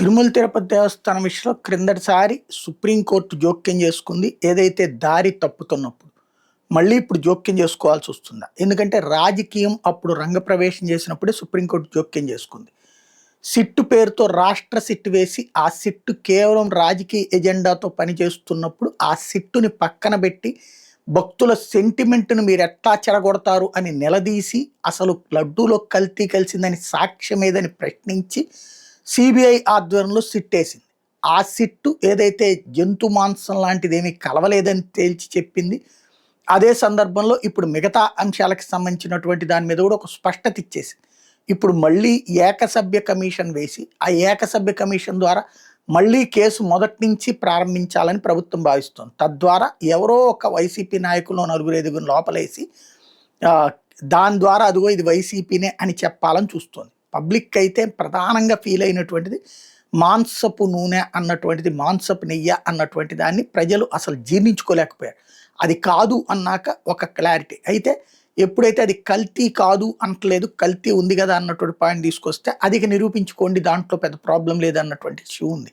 తిరుమల తిరుపతి దేవస్థానం విషయంలో క్రిందటిసారి సుప్రీంకోర్టు జోక్యం చేసుకుంది ఏదైతే దారి తప్పుతున్నప్పుడు. మళ్ళీ ఇప్పుడు జోక్యం చేసుకోవాల్సి వస్తుందా? ఎందుకంటే రాజకీయం అప్పుడు రంగప్రవేశం చేసినప్పుడే సుప్రీంకోర్టు జోక్యం చేసుకుంది. సిట్టు పేరుతో రాష్ట్ర సిట్టు వేసి ఆ సిట్టు కేవలం రాజకీయ ఎజెండాతో పనిచేస్తున్నప్పుడు ఆ సిట్టుని పక్కన పెట్టి భక్తుల సెంటిమెంట్ను మీరు ఎట్లా చెడగొడతారు అని నిలదీసి అసలు లడ్డూలో కల్తీ కలిసిందని సాక్ష్యం ఏదని ప్రశ్నించి సిబిఐ ఆధ్వర్యంలో సిట్ వేసింది. ఆ సిట్టు ఏదైతే జంతు మాంసం లాంటిది ఏమీ కలవలేదని తేల్చి చెప్పింది. అదే సందర్భంలో ఇప్పుడు మిగతా అంశాలకు సంబంధించినటువంటి దాని మీద కూడా ఒక స్పష్టత ఇచ్చేసింది. ఇప్పుడు మళ్ళీ ఏకసభ్య కమిషన్ వేసి ఆ ఏకసభ్య కమిషన్ ద్వారా మళ్ళీ కేసు మొదటి నుంచి ప్రారంభించాలని ప్రభుత్వం భావిస్తోంది. తద్వారా ఎవరో ఒక వైసీపీ నాయకులు నలుగురు ఐదుగురు లోపలేసి దాని ద్వారా అదిగో ఇది వైసీపీనే అని చెప్పాలని చూస్తోంది. పబ్లిక్ అయితే ప్రధానంగా ఫీల్ అయినటువంటిది మాంసపు నూనె అన్నటువంటిది, మాంసపు నెయ్యి అన్నటువంటి దాన్ని ప్రజలు అసలు జీర్ణించుకోలేకపోయారు. అది కాదు అన్నాక ఒక క్లారిటీ అయితే ఎప్పుడైతే అది కల్తీ కాదు అనట్లేదు, కల్తీ ఉంది కదా అన్నటువంటి పాయింట్ తీసుకొస్తే అది నిరూపించుకోండి, దాంట్లో పెద్ద ప్రాబ్లం లేదు అన్నటువంటి ఇష్యూ ఉంది.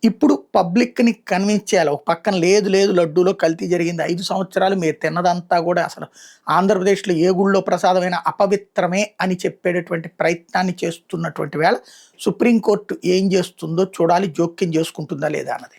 ఇప్పుడు పబ్లిక్ని కన్విన్స్ చేయాలి. ఒక పక్కన లేదు లేదు లడ్డూలో కల్తీ జరిగింది, 5 సంవత్సరాలు మీరు తిన్నదంతా కూడా అసలు ఆంధ్రప్రదేశ్లో ఏ గుళ్ళో ప్రసాదమైన అపవిత్రమే అని చెప్పేటటువంటి ప్రయత్నాన్ని చేస్తున్నటువంటి వేళ సుప్రీంకోర్టు ఏం చేస్తుందో చూడాలి, జోక్యం చేసుకుంటుందా లేదా అన్నది.